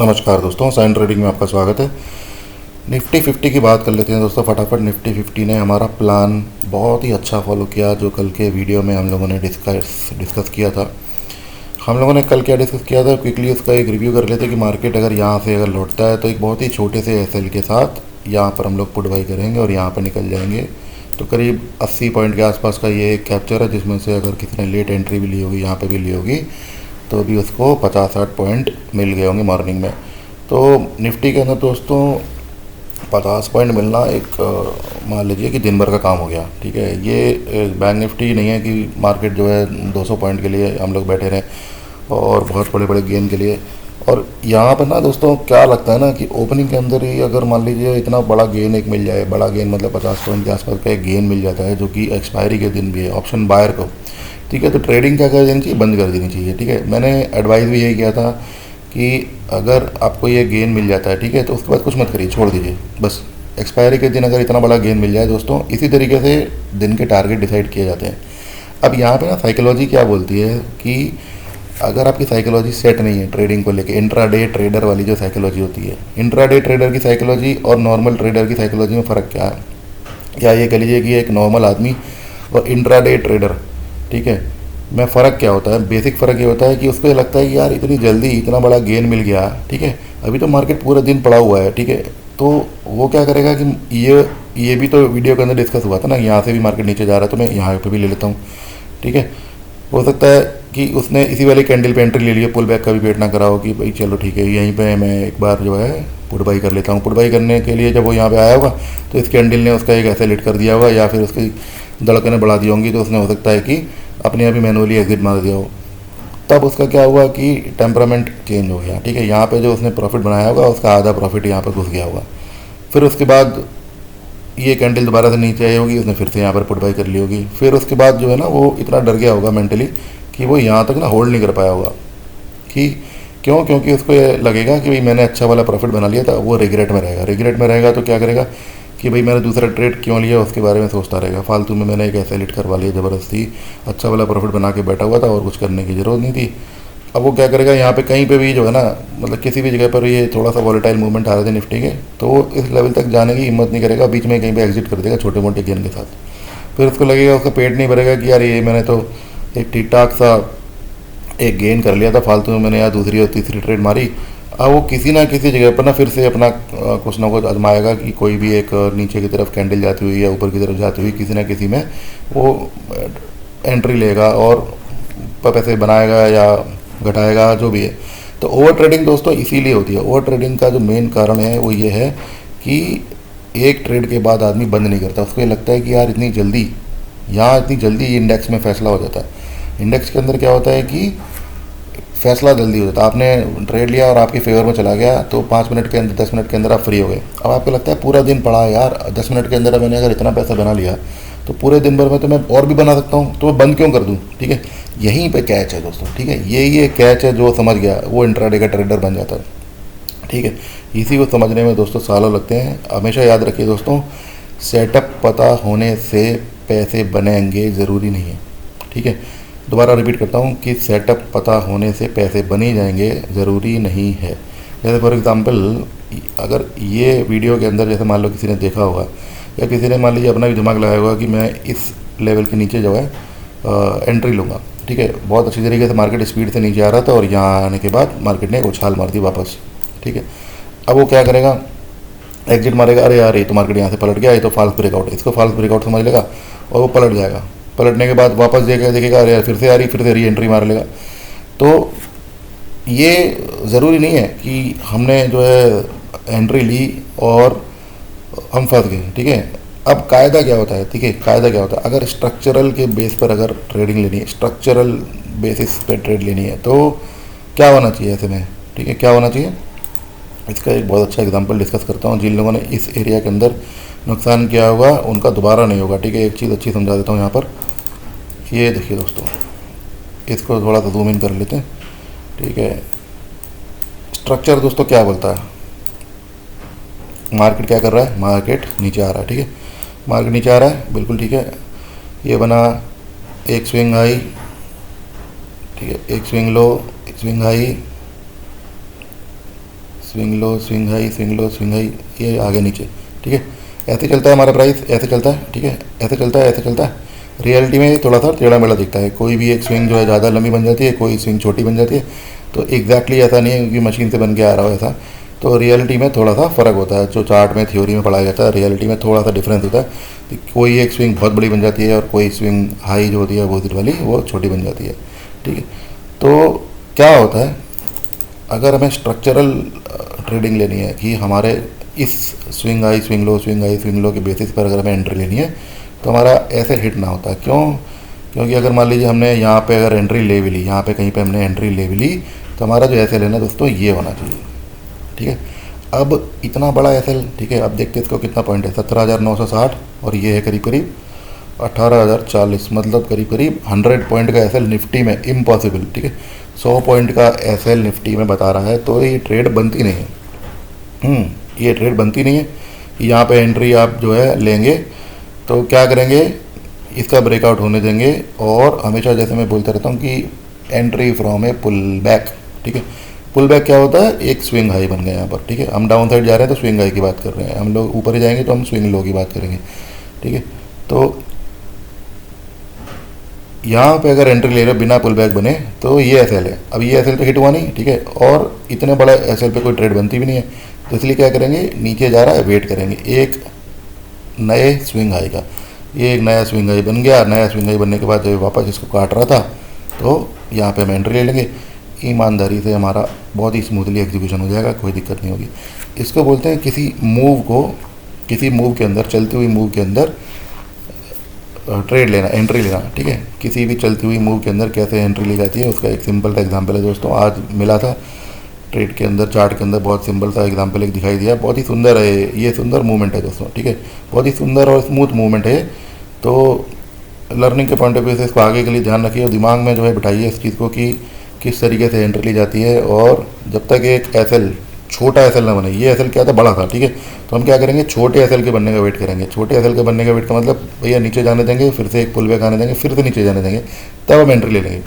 नमस्कार दोस्तों, sign trading में आपका स्वागत है। निफ्टी 50 की बात कर लेते हैं दोस्तों फटाफट। निफ्टी 50 ने हमारा प्लान बहुत ही अच्छा फॉलो किया, जो कल के वीडियो में हम लोगों ने डिस्कस किया था। हम लोगों ने कल क्या डिस्कस किया था, क्विकली उसका एक रिव्यू कर लेते कि मार्केट अगर यहाँ से अगर लौटता है तो एक बहुत ही छोटे से एसएल के साथ यहाँ पर हम लोग पुट बाई करेंगे और यहाँ पर निकल जाएंगे। तो करीब 80 पॉइंट के आसपास का ये एक कैप्चर है, जिसमें से अगर किसी ने लेट एंट्री भी ली होगी, यहाँ पे भी ली होगी, तो भी उसको 50-60 पॉइंट मिल गए होंगे मॉर्निंग में। तो निफ्टी के अंदर दोस्तों 50 पॉइंट मिलना एक मान लीजिए कि दिन भर का काम हो गया। ठीक है, ये बैंक निफ्टी नहीं है कि मार्केट जो है 200 पॉइंट के लिए हम लोग बैठे रहें और बहुत बड़े बड़े गेन के लिए। और यहाँ पर ना दोस्तों क्या लगता है ना कि ओपनिंग के अंदर ही अगर मान लीजिए इतना बड़ा गेन एक मिल जाए, बड़ा गेन मतलब 50 पॉइंट के आसपास का एक गेन मिल जाता है, जो कि एक्सपायरी के दिन भी है ऑप्शन बायर को। ठीक है, तो ट्रेडिंग क्या कर देनी चाहिए, बंद कर देनी चाहिए। ठीक है, मैंने एडवाइस भी यही किया था कि अगर आपको ये गेन मिल जाता है, ठीक है, तो उसके बाद कुछ मत करिए, छोड़ दीजिए बस। एक्सपायरी के दिन अगर इतना बड़ा गेन मिल जाए दोस्तों, इसी तरीके से दिन के टारगेट डिसाइड किए जाते हैं। अब यहाँ पे ना साइकोलॉजी क्या बोलती है कि अगर आपकी साइकोलॉजी सेट नहीं है ट्रेडिंग को लेके, इंट्राडे ट्रेडर वाली जो साइकोलॉजी होती है, इंट्राडे ट्रेडर की साइकोलॉजी और नॉर्मल ट्रेडर की साइकोलॉजी में फ़र्क क्या है, या ये कह लीजिए कि एक नॉर्मल आदमी और इंट्राडे ट्रेडर, ठीक है, में फ़र्क क्या होता है। बेसिक फ़र्क ये होता है कि उसको ये लगता है कि यार इतनी जल्दी इतना बड़ा गेन मिल गया, ठीक है, अभी तो मार्केट पूरा दिन पड़ा हुआ है, ठीक है, तो वो क्या करेगा कि ये भी तो वीडियो के अंदर डिस्कस हुआ था ना, यहाँ से भी मार्केट नीचे जा रहा है तो मैं यहाँ पे भी ले लेता हूँ। ठीक है, हो सकता है कि उसने इसी वाली कैंडल पे एंट्री ले लिया, पुल बैक का भी वेट ना कराओ कि भाई चलो ठीक है यहीं पे मैं एक बार जो है पुट बाई कर लेता हूँ। पुट बाई करने के लिए जब वो यहाँ पे आया होगा तो इस कैंडल ने उसका एक ऐसे लिट कर दिया होगा, या फिर उसकी धड़कनें बढ़ा दी होंगी, तो उसने हो सकता है कि अपने आप ही मैनुअली एग्जिट मार दिया हो। तब उसका क्या हुआ कि टेम्परामेंट चेंज हो गया। ठीक है, यहाँ पे जो उसने प्रॉफिट बनाया होगा उसका आधा प्रॉफिट यहाँ पे घुस गया होगा। फिर उसके बाद ये कैंडल दोबारा से नीचे आई होगी, उसने फिर से यहाँ पर पुट बाई कर ली होगी। फिर उसके बाद जो है ना वो इतना डर गया होगा मेंटली कि वो यहाँ तक ना होल्ड नहीं कर पाया होगा। कि क्यों? क्योंकि उसको ये लगेगा कि भाई मैंने अच्छा वाला प्रॉफिट बना लिया था, वो रिग्रेट में रहेगा। रिग्रेट में रहेगा तो क्या करेगा कि भाई मैंने दूसरा ट्रेड क्यों लिया, उसके बारे में सोचता रहेगा। फालतू में मैंने एक ऐसे एलिट करवा लिया ज़बरदस्ती, अच्छा वाला प्रॉफिट बना के बैठा हुआ था और कुछ करने की ज़रूरत नहीं थी। अब वो क्या करेगा, यहाँ पे कहीं पे भी जो है ना, मतलब किसी भी जगह पर ये थोड़ा सा वॉलेटाइल मूवमेंट आ रहे थे निफ्टी के, तो वो इस लेवल तक जाने की हिम्मत नहीं करेगा, बीच में कहीं पे एग्जिट कर देगा छोटे मोटे गेन के साथ। फिर उसको लगेगा, उसका पेट नहीं भरेगा कि यार ये मैंने तो एक ठीक ठाक सा एक गेन कर लिया था, फालतू में मैंने यार दूसरी और तीसरी ट्रेड मारी। अब वो किसी ना किसी जगह पर ना फिर से अपना कुछ ना कुछ आजमाएगा कि कोई भी एक नीचे की तरफ कैंडल जाती हुई या ऊपर की तरफ जाती हुई किसी ना किसी में वो एंट्री लेगा और पैसे बनाएगा या घटाएगा, जो भी है। तो ओवर ट्रेडिंग दोस्तों इसीलिए होती है। ओवर ट्रेडिंग का जो मेन कारण है वो ये है कि एक ट्रेड के बाद आदमी बंद नहीं करता। उसको ये लगता है कि यार इतनी जल्दी इंडेक्स में फैसला हो जाता है। इंडेक्स के अंदर क्या होता है कि फैसला जल्दी हो जाता है। आपने ट्रेड लिया और आपके फेवर में चला गया तो 5 मिनट के अंदर 10 मिनट के अंदर आप फ्री हो गए। अब आपको लगता है पूरा दिन पड़ा है यार, 10 मिनट के अंदर मैंने अगर इतना पैसा बना लिया तो पूरे दिन भर में तो मैं और भी बना सकता हूँ, तो मैं बंद क्यों कर दूँ। ठीक है, यहीं पे कैच है दोस्तों। ठीक है, ये कैच है, जो समझ गया वो इंट्राडे का ट्रेडर बन जाता है। ठीक है, इसी को समझने में दोस्तों सालों लगते हैं। हमेशा याद रखिए दोस्तों, सेटअप पता होने से पैसे बनेंगे ज़रूरी नहीं है। ठीक है, दोबारा रिपीट करता हूँ कि सेटअप पता होने से पैसे बने जाएंगे ज़रूरी नहीं है। जैसे फॉर एग्ज़ाम्पल, अगर ये वीडियो के अंदर जैसे मान लो किसी ने देखा होगा या किसी ने मान लीजिए अपना भी दिमाग लगाया होगा कि मैं इस लेवल के नीचे जो है एंट्री लूँगा। ठीक है, बहुत अच्छी तरीके से मार्केट स्पीड से नीचे आ रहा था और यहाँ आने के बाद मार्केट ने उछाल मार दी वापस। ठीक है, अब वो क्या करेगा, एग्जिट मारेगा, अरे यार ये तो मार्केट यहाँ से पलट गया, ये तो फॉल्स ब्रेकआउट है, इसको फॉल्स ब्रेकआउट समझ लेगा और वो पलट जाएगा। पलटने के बाद वापस देखेगा अरे यार फिर से आ रही, फिर से री एंट्री मार लेगा। तो ये ज़रूरी नहीं है कि हमने जो है एंट्री ली और हम फंस गए। ठीक है, अब कायदा क्या होता है, ठीक है, कायदा क्या होता है, अगर स्ट्रक्चरल के बेस पर अगर ट्रेडिंग लेनी है, स्ट्रक्चरल बेसिस पे ट्रेड लेनी है, तो क्या होना चाहिए ऐसे में। ठीक है, क्या होना चाहिए, इसका एक बहुत अच्छा एग्जांपल डिस्कस करता हूँ। जिन लोगों ने इस एरिया के अंदर नुकसान किया होगा उनका दोबारा नहीं होगा। ठीक है, एक चीज़ अच्छी समझा देता हूँ यहाँ पर। ये देखिए दोस्तों, इसको थोड़ा सा जूम इन कर लेते हैं। ठीक है, स्ट्रक्चर दोस्तों क्या बोलता है, मार्केट क्या कर रहा है, मार्केट नीचे आ रहा है। ठीक है, मार्केट नीचे आ रहा है, बिल्कुल ठीक है। ये बना एक स्विंग हाई, ठीक है, एक स्विंग लो, एक swing high, swing low, swing high, swing low, swing high, ये आगे नीचे, ठीक है। ऐसे चलता है हमारा प्राइस, ऐसे चलता है, ठीक है, ऐसे चलता है, ऐसे चलता है। रियलिटी में थोड़ा सा टेढ़ा मेढ़ा दिखता है, कोई भी एक स्विंग जो है ज़्यादा लंबी बन जाती है, कोई स्विंग छोटी बन जाती है। तो एग्जैक्टली ऐसा नहीं है क्योंकि मशीन से बन के आ रहा हो ऐसा। तो रियलिटी में थोड़ा सा फ़र्क होता है, जो चार्ट में थ्योरी में पढ़ाया जाता है, रियलिटी में थोड़ा सा डिफरेंस होता है। तो कोई एक स्विंग बहुत बड़ी बन जाती है और कोई स्विंग हाई जो होती है अपोजिट वाली वो छोटी बन जाती है, ठीक है। तो क्या होता है, अगर हमें स्ट्रक्चरल ट्रेडिंग लेनी है कि हमारे इस swing high, swing low, swing high, swing low के बेसिस पर अगर हमें एंट्री लेनी है तो हमारा ऐसे हिट ना होता है। क्यों? क्योंकि अगर मान लीजिए हमने यहाँ पे अगर एंट्री ले भी ली, यहाँ पे कहीं पे हमने एंट्री ले भी ली, तो हमारा जो एस एल है ना दोस्तों ये होना चाहिए, ठीक है। अब इतना बड़ा एस एल, ठीक है, अब देखते हैं इसको कितना पॉइंट है, 17,960 और ये है करीब करीब 18,040, मतलब करीब करीब 100 पॉइंट का एस एल निफ्टी में इम्पॉसिबल, ठीक है। 100 पॉइंट का एस एल निफ्टी में बता रहा है, तो ये ट्रेड बनती नहीं है। ये ट्रेड बनती नहीं है। यहाँ पे एंट्री आप जो है लेंगे तो क्या करेंगे, इसका ब्रेकआउट होने देंगे। और हमेशा जैसे मैं बोलता रहता हूँ कि entry from a pullback, ठीक है। पुल बैक क्या होता है, एक स्विंग हाई बन गया यहाँ पर, ठीक है। हम डाउन साइड जा रहे हैं तो स्विंग हाई की बात कर रहे हैं, हम लोग ऊपर ही जाएंगे तो हम स्विंग लो की बात करेंगे, ठीक है। तो यहाँ पे अगर एंट्री ले रहे हो बिना पुल बैक बने तो ये एस एल है। अब ये एस एल तो हिट हुआ नहीं, ठीक है, और इतने बड़ा एस एल पे कोई ट्रेड बनती भी नहीं है। तो इसलिए क्या करेंगे, नीचे जा रहा है, वेट करेंगे एक नए स्विंग हाई का। ये एक नया स्विंग हाई बन गया, नया स्विंग हाई बनने के बाद जब वापस इसको काट रहा था तो यहाँ पे हम एंट्री ले लेंगे। ईमानदारी से हमारा बहुत ही स्मूथली एग्जीक्यूशन हो जाएगा, कोई दिक्कत नहीं होगी। इसको बोलते हैं किसी मूव को, किसी मूव के अंदर, चलती हुई मूव के अंदर ट्रेड लेना, एंट्री लेना, ठीक है। किसी भी चलती हुई मूव के अंदर कैसे एंट्री ली जाती है उसका एक सिंपल सा एग्जांपल है दोस्तों, आज मिला था ट्रेड के अंदर, चार्ट के अंदर बहुत सिंपल सा एग्जांपल एक दिखाई दिया। बहुत ही सुंदर है ये, सुंदर मूवमेंट है दोस्तों, ठीक है, बहुत ही सुंदर और स्मूथ मूवमेंट है। तो लर्निंग के पॉइंट ऑफ व्यू से इसको आगे के लिए ध्यान रखिए और दिमाग में जो है बिठाइए इस चीज़ को कि किस तरीके से एंट्री ली जाती है। और जब तक एक एस एल, छोटा एस एल ना बने, ये एस एल क्या था, बड़ा था, ठीक है, तो हम क्या करेंगे, छोटे एस एल के बनने का वेट करेंगे। छोटे एस एल के बनने का वेट का मतलब भैया नीचे जाने देंगे, फिर से एक पुल बैक आने देंगे, फिर से नीचे जाने देंगे, तब हम एंट्री ले लेंगे।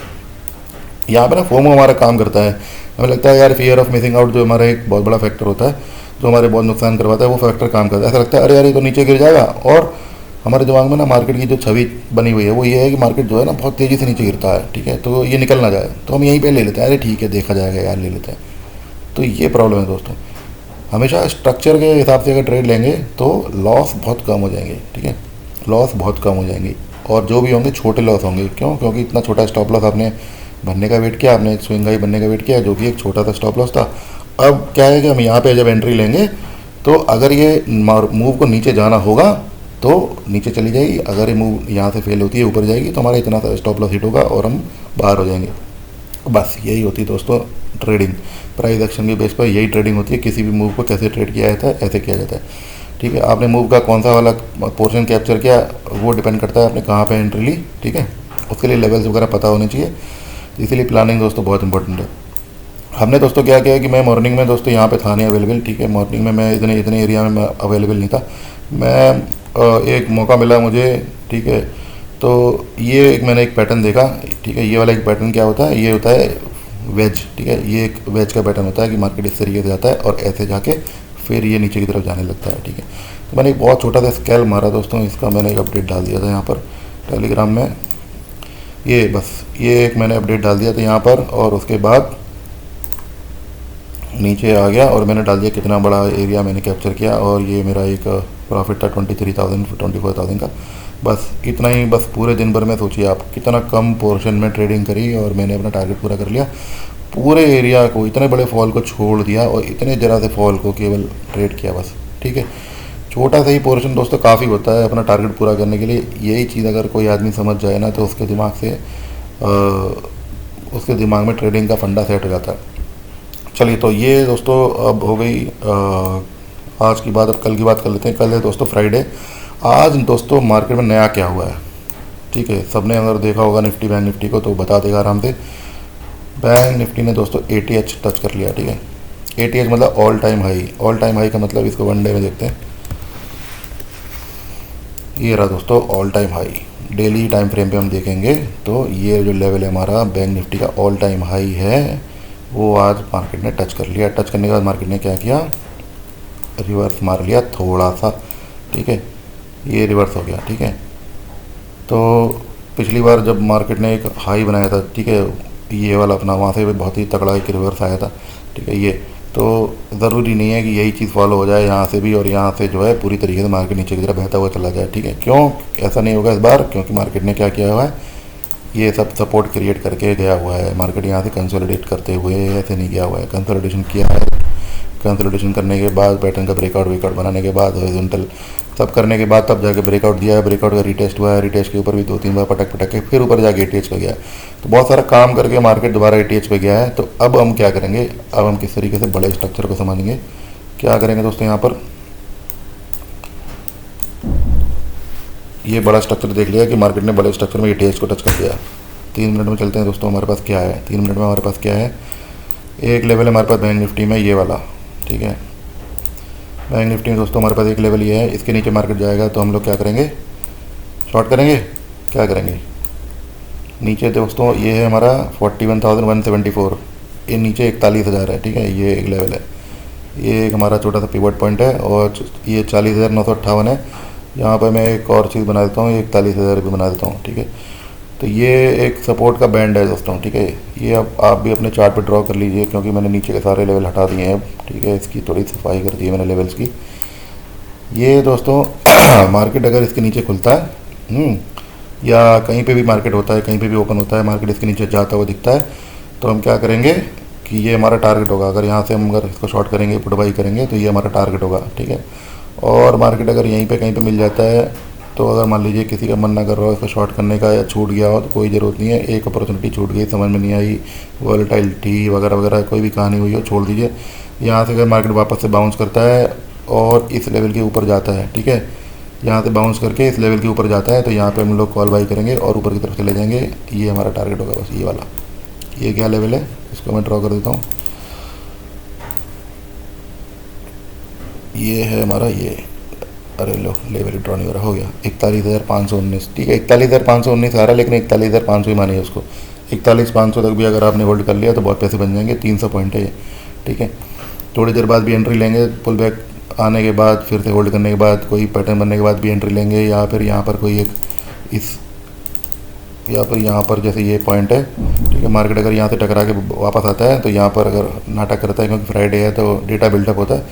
यहाँ पे ना फोमो हमारा काम करता है। हमें लगता है यार फियर ऑफ मिसिंग आउट जो हमारा एक बहुत बड़ा फैक्टर होता है, जो हमारे बहुत नुकसान करवाता है, वो फैक्टर काम करता है। ऐसा लगता है अरे यार ये तो नीचे गिर जाएगा। और हमारे दिमाग में ना मार्केट की जो छवि बनी हुई है वो ये है कि मार्केट जो है ना बहुत तेज़ी से नीचे गिरता है, ठीक है, तो ये निकल ना जाए, तो हम यहीं पे ले लेते हैं, अरे ठीक है देखा जाएगा यार, ले लेते हैं। तो ये प्रॉब्लम है दोस्तों, हमेशा स्ट्रक्चर के हिसाब से अगर ट्रेड लेंगे तो लॉस बहुत कम हो जाएंगे, ठीक है, लॉस बहुत कम हो जाएंगे। और जो भी होंगे छोटे लॉस होंगे। क्यों? क्योंकि इतना छोटा स्टॉप लॉस आपने बनने का वेट किया, आपने एक स्विंग हाई बनने का वेट किया जो कि एक छोटा सा स्टॉप लॉस था। अब क्या है कि हम यहाँ पे जब एंट्री लेंगे तो अगर ये मूव को नीचे जाना होगा तो नीचे चली जाएगी, अगर ये मूव यहाँ से फेल होती है ऊपर जाएगी तो हमारा इतना सा स्टॉप लॉस हिट होगा और हम बाहर हो जाएंगे। बस यही होती है दोस्तों ट्रेडिंग, प्राइस एक्शन के बेस पर यही ट्रेडिंग होती है। किसी भी मूव को कैसे ट्रेड किया जाता है, ऐसे किया जाता है, ठीक है। आपने मूव का कौन सा वाला पोर्शन कैप्चर किया वो डिपेंड करता है आपने कहाँ पे एंट्री ली, ठीक है, उसके लिए लेवल्स वगैरह पता होने चाहिए। इसीलिए प्लानिंग दोस्तों बहुत इंपॉर्टेंट है। हमने दोस्तों क्या किया कि मैं मॉर्निंग में दोस्तों यहाँ पे था नहीं अवेलेबल, ठीक है, मॉर्निंग में मैं इतने एरिया में मैं अवेलेबल नहीं था। मैं एक मौका मिला मुझे, ठीक है, तो ये एक मैंने एक पैटर्न देखा, ठीक है। ये वाला एक पैटर्न क्या होता है, ये होता है वेज, ठीक है, ये एक वेज का पैटर्न होता है कि मार्केट इस तरीके से जाता है और ऐसे जाके फिर ये नीचे की तरफ जाने लगता है, ठीक है। तो मैंने एक बहुत छोटा सा स्केल मारा दोस्तों, इसका मैंने एक अपडेट डाल दिया था यहाँ पर टेलीग्राम में। ये बस ये एक मैंने अपडेट डाल दिया था यहाँ पर और उसके बाद नीचे आ गया और मैंने डाल दिया कितना बड़ा एरिया मैंने कैप्चर किया और ये मेरा एक प्रॉफिट था 23,000 24,000 का। बस इतना ही, बस पूरे दिन भर में सोचिए आप कितना कम पोर्शन में ट्रेडिंग करी और मैंने अपना टारगेट पूरा कर लिया। पूरे एरिया को, इतने बड़े फॉल को छोड़ दिया और इतने ज़रा से फॉल को केवल ट्रेड किया बस, ठीक है। छोटा सा ही पोर्शन दोस्तों काफ़ी होता है अपना टारगेट पूरा करने के लिए। यही चीज़ अगर कोई आदमी समझ जाए ना तो उसके दिमाग में ट्रेडिंग का फंडा सेट हो जाता है। चलिए तो ये दोस्तों अब हो गई आज की बात। अब कल की बात कर लेते हैं। कल है दोस्तों फ्राइडे। आज दोस्तों मार्केट में नया क्या हुआ है, ठीक है, सबने अगर देखा होगा निफ्टी बैंक निफ्टी को तो बता देगा आराम से। बैंक निफ्टी ने दोस्तों ATH टच कर लिया, ठीक है। ATH मतलब all time high. All time high का मतलब इसको वन डे में देखते हैं। ये रहा दोस्तों all time high. Daily time frame पे हम देखेंगे तो ये जो लेवल है हमारा बैंक निफ्टी का ऑल टाइम हाई है, वो आज मार्केट ने टच कर लिया। टच करने के बाद मार्केट ने क्या किया, रिवर्स मार लिया थोड़ा सा, ठीक है, ये रिवर्स हो गया, ठीक है। तो पिछली बार जब मार्केट ने एक हाई बनाया था, ठीक है, ये वाला अपना, वहाँ से भी बहुत ही तगड़ा एक रिवर्स आया था, ठीक है। ये तो ज़रूरी नहीं है कि यही चीज़ फॉलो हो जाए यहाँ से भी, और यहाँ से जो है पूरी तरीके से मार्केट नीचे की तरफ बहता हुआ चला जाए, ठीक है। क्यों ऐसा नहीं होगा इस बार, क्योंकि मार्केट ने क्या किया हुआ है, ये सब सपोर्ट क्रिएट करके गया हुआ है। मार्केट यहाँ से कंसोलिडेट करते हुए ऐसे नहीं गया हुआ है, कंसोलिडेशन किया है। कंसोलिडेशन करने के बाद पैटर्न का ब्रेकआउट बनाने के बाद हॉरिजॉन्टल सब करने के बाद तब जाके ब्रेकआउट दिया है। ब्रेकआउट का रिटेस्ट हुआ है, रिटेस्ट के ऊपर भी 2-3 बार पटक के फिर ऊपर जाके एटीएच पे गया है। तो बहुत सारा काम करके मार्केट दोबारा एटीएच पे गया है। तो अब हम क्या करेंगे, अब हम किस तरीके से बड़े स्ट्रक्चर को समझेंगे। क्या करेंगे दोस्तों, यहाँ पर ये बड़ा स्ट्रक्चर देख लिया कि मार्केट ने बड़े स्ट्रक्चर में एटीएच को टच कर दिया। 3 मिनट में चलते हैं दोस्तों, हमारे पास क्या है 3 मिनट में हमारे पास क्या है। एक लेवल है हमारे पास बैंक निफ्टी में, ये वाला, ठीक है। बैंक निफ्टी में दोस्तों हमारे पास एक लेवल ये है, इसके नीचे मार्केट जाएगा तो हम लोग क्या करेंगे, शॉर्ट करेंगे। क्या करेंगे, नीचे दोस्तों ये है हमारा 41,174, ये नीचे 41,000 है, ठीक है, ये एक लेवल है। ये एक हमारा छोटा सा पिवट पॉइंट है, और ये 40,958 है। यहाँ पर मैं एक और चीज़ बना देता हूँ, 41,000 भी बना देता हूँ, ठीक है। तो ये एक सपोर्ट का बैंड है दोस्तों, ठीक है। ये अब आप भी अपने चार्ट पे ड्रॉ कर लीजिए, क्योंकि मैंने नीचे के सारे लेवल हटा दिए हैं, ठीक है। इसकी थोड़ी सफाई कर दी है मैंने लेवल्स की। ये दोस्तों मार्केट अगर इसके नीचे खुलता है, या कहीं पे भी मार्केट होता है, कहीं पे भी ओपन होता है, मार्केट इसके नीचे जाता हुआ दिखता है, तो हम क्या करेंगे कि ये हमारा टारगेट होगा। अगर यहाँ से हम अगर इसको शॉर्ट करेंगे, पुट बाई करेंगे, तो ये हमारा टारगेट होगा, ठीक है। और मार्केट अगर यहीं पे कहीं पे मिल जाता है, तो अगर मान लीजिए किसी का मन ना कर रहा हो इसको शॉर्ट करने का, या छूट गया हो, तो कोई ज़रूरत नहीं है। एक अपॉर्चुनिटी छूट गई, समझ में नहीं आई, वॉलेटाइलिटी वगैरह वगैरह कोई भी कहानी हुई हो, छोड़ दीजिए। यहाँ से अगर मार्केट वापस से बाउंस करता है और इस लेवल के ऊपर जाता है, ठीक है, यहाँ से बाउंस करके इस लेवल के ऊपर जाता है, तो यहाँ पे हम लोग कॉल बाई करेंगे और ऊपर की तरफ चले जाएंगे। ये हमारा टारगेट होगा बस, ये वाला। ये क्या लेवल है, इसको मैं ड्रॉ कर देता हूँ। ये है हमारा ये, अरे लो लेवल ड्रॉ नहीं हो रहा, हो गया 41,519, ठीक है। 41,519 आ रहा है, लेकिन 41,500 ही मानिए उसको। 41,500 तक भी अगर आपने होल्ड कर लिया तो बहुत पैसे बन जाएंगे। 300 पॉइंट है ये, ठीक है। थोड़ी देर बाद भी एंट्री लेंगे, पुल बैक आने के बाद, फिर से होल्ड करने के बाद, कोई पैटर्न बनने के बाद भी एंट्री लेंगे, या फिर यहाँ पर कोई एक इस, या फिर यहाँ पर जैसे ये पॉइंट है, ठीक है। मार्केट अगर यहाँ से टकरा के वापस आता है, तो यहाँ पर अगर नाटक करता है, क्योंकि फ्राइडे है तो डेटा बिल्डअप होता है,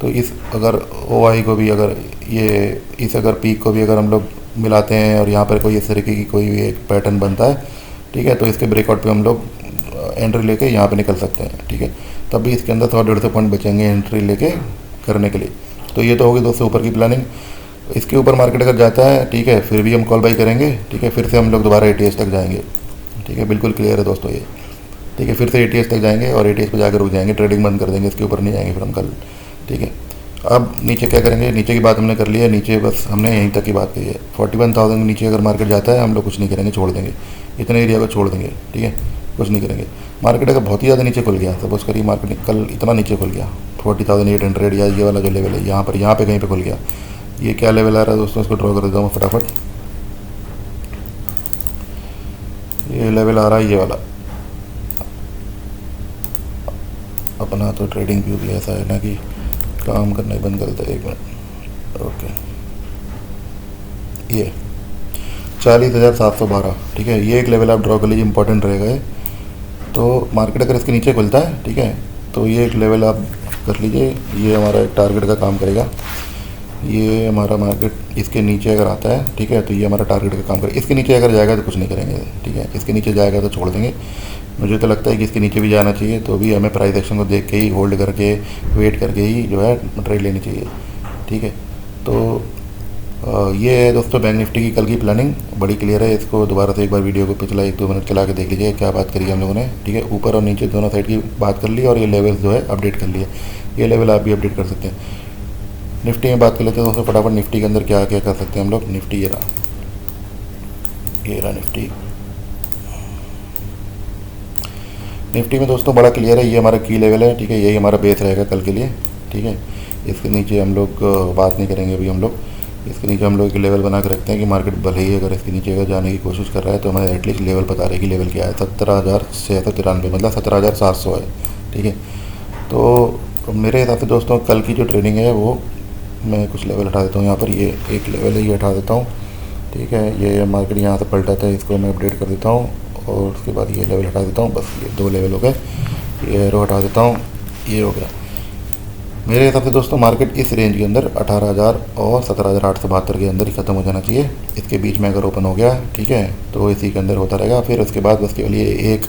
तो इस अगर OI को भी, अगर ये इस अगर पीक को भी अगर हम लोग मिलाते हैं, और यहाँ पर कोई इस तरीके की कोई भी एक पैटर्न बनता है, ठीक है, तो इसके ब्रेकआउट पे हम लोग एंट्री लेके यहाँ पे निकल सकते हैं, ठीक है। तब भी इसके अंदर 100-150 पॉइंट बचेंगे एंट्री लेके करने के लिए। तो ये तो होगी दोस्तों ऊपर की प्लानिंग। इसके ऊपर मार्केट अगर जाता है, ठीक है, फिर भी हम कॉल बाई करेंगे, ठीक है। फिर से हम लोग दोबारा ATH तक जाएंगे, ठीक है, बिल्कुल क्लियर है दोस्तों ये, ठीक है। फिर से ATH तक जाएंगे और ATH पर जाकर रुक जाएंगे, ट्रेडिंग बंद कर देंगे, इसके ऊपर नहीं जाएंगे फिर हम कल, ठीक है। अब नीचे क्या करेंगे, नीचे की बात हमने कर ली है, नीचे बस हमने यहीं तक की बात कही है। 41,000 के नीचे अगर मार्केट जाता है, हम लोग कुछ नहीं करेंगे, छोड़ देंगे, इतने एरिया को छोड़ देंगे, ठीक है, कुछ नहीं करेंगे। मार्केट अगर बहुत ही ज़्यादा नीचे खुल गया, सपोज करिए मार्केट कल इतना नीचे खुल गया 40,800, या ये वाला जो लेवल है यहाँ पे कहीं पे खुल गया, ये क्या लेवल आ रहा है दोस्तों, इसको ड्रॉ कर देता हूँ फटाफट। ये लेवल आ रहा है ये वाला अपना। तो ट्रेडिंग व्यू भी ऐसा है ना कि काम करना ही बंद कर देता है, 1 मिनट, ओके। ये 40,712, ठीक है, ये एक लेवल आप ड्रॉ कर लीजिए, इंपॉर्टेंट रहेगा ये। तो मार्केट अगर इसके नीचे खुलता है, ठीक है, तो ये एक लेवल आप कर लीजिए, ये हमारा एक टारगेट का काम करेगा। ये हमारा मार्केट इसके नीचे अगर आता है, ठीक है, तो ये हमारा टारगेट का काम करेगा। इसके नीचे अगर जाएगा तो कुछ नहीं करेंगे, ठीक है, इसके नीचे जाएगा तो छोड़ देंगे। मुझे तो लगता है कि इसके नीचे भी जाना चाहिए, तो भी हमें प्राइस एक्शन को देख के ही, होल्ड करके, वेट करके ही जो है ट्रेड लेनी चाहिए, ठीक है। तो ये है दोस्तों बैंक निफ्टी की कल की प्लानिंग, बड़ी क्लियर है। इसको दोबारा से एक बार वीडियो को पिछला 1-2 मिनट चला के देख लीजिए क्या बात करी हम लोगों ने, ठीक है। ऊपर और नीचे दोनों साइड की बात कर ली, और ये लेवल्स जो है अपडेट कर लिए। ये लेवल आप भी अपडेट कर सकते हैं। निफ्टी में बात कर लेते हैं दोस्तों फटाफट। निफ्टी के अंदर क्या क्या कर सकते हैं हम लोग। निफ्टी ये रहा निफ्टी। निफ्टी में दोस्तों बड़ा क्लियर है, ये हमारा की लेवल है, ठीक है, यही हमारा बेस रहेगा कल के लिए, ठीक है। इसके नीचे हम लोग बात नहीं करेंगे अभी हम लोग। इसके नीचे हम लोग एक लेवल बना के रखते हैं कि मार्केट भले ही अगर इसके नीचे अगर जाने की कोशिश कर रहा है तो हमें एटलीस्ट लेवल बता रहे कि लेवल क्या है। 17,693 मतलब 17,700 है। ठीक है, तो मेरे हिसाब से दोस्तों कल की जो ट्रेडिंग है वो मैं कुछ लेवल हटा देता हूँ। यहाँ पर ये एक लेवल है, ये हटा देता हूँ। ठीक है, ये मार्केट यहाँ से पलटा था, इसको मैं अपडेट कर देता हूँ और उसके बाद ये लेवल हटा देता हूँ। बस ये 2 लेवल हो गए। ये एरो हटा देता हूँ, ये हो गया। मेरे हिसाब से दोस्तों मार्केट इस रेंज के अंदर 18,000 और 17,872 के अंदर ही ख़त्म हो जाना चाहिए। इसके बीच में अगर ओपन हो गया, ठीक है, तो इसी के अंदर होता रहेगा। फिर उसके बाद बस केवल ये एक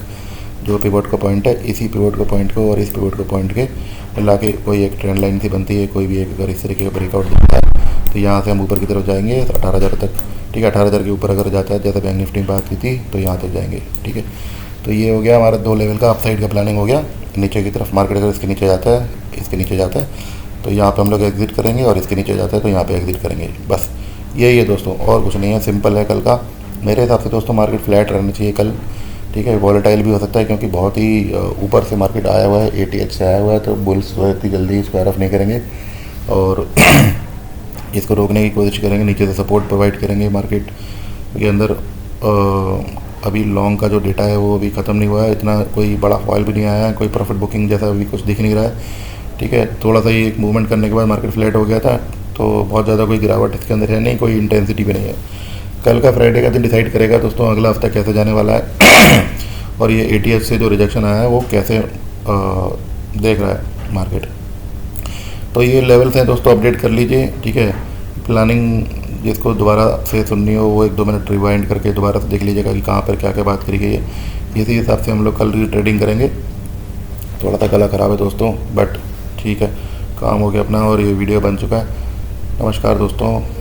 जो पिवट का पॉइंट है, इसी पिवट का पॉइंट को और इस पिवट का पॉइंट के मिला के कोई एक ट्रेंड लाइन सी बनती है। कोई भी एक अगर इस तरीके का ब्रेकआउट दिखता है तो यहाँ से हम ऊपर की तरफ जाएंगे 18,000 तक। ठीक है, 18,000 के ऊपर अगर जाता है जैसे बैंक निफ्टी में बात की थी तो यहाँ तक जाएंगे। ठीक है, तो ये हो गया हमारा 2 लेवल का अपसाइड का प्लानिंग हो गया। नीचे की तरफ मार्केट अगर इसके नीचे जाता है, इसके नीचे जाता है तो यहाँ पे हम लोग एग्जिट करेंगे और इसके नीचे जाता है तो यहाँ पे एग्जिट करेंगे। बस यही है दोस्तों, और कुछ नहीं है, सिंपल है कल का। मेरे हिसाब से दोस्तों मार्केट फ्लैट रहना चाहिए कल। ठीक है, वॉलेटाइल भी हो सकता है क्योंकि बहुत ही ऊपर से मार्केट आया हुआ है, ATH से आया हुआ है, तो बुल्स इतनी जल्दी स्क्वायर ऑफ नहीं करेंगे और इसको रोकने की कोशिश करेंगे, नीचे से सपोर्ट प्रोवाइड करेंगे मार्केट के अंदर। अभी लॉन्ग का जो डेटा है वो अभी ख़त्म नहीं हुआ है, इतना कोई बड़ा फॉल भी नहीं आया है, कोई प्रॉफिट बुकिंग जैसा अभी कुछ दिख नहीं रहा है। ठीक है, थोड़ा सा ये एक मूवमेंट करने के बाद मार्केट फ्लैट हो गया था, तो बहुत ज़्यादा कोई गिरावट इसके अंदर है नहीं, कोई इंटेंसिटी भी नहीं है। कल का फ्राइडे का दिन डिसाइड करेगा दोस्तों अगला हफ्ता कैसे जाने वाला है और ये ATH से जो रिजेक्शन आया है वो कैसे देख रहा है मार्केट। तो ये लेवल्स हैं दोस्तों, अपडेट कर लीजिए। ठीक है, प्लानिंग जिसको दोबारा से सुननी हो वो 1-2 मिनट रिवाइंड करके दोबारा से देख लीजिएगा कि कहाँ पर क्या क्या बात करी गई है। इसी हिसाब से हम लोग कल की ट्रेडिंग करेंगे। थोड़ा सा गला ख़राब है दोस्तों, बट ठीक है, काम हो गया अपना और ये वीडियो बन चुका है। नमस्कार दोस्तों।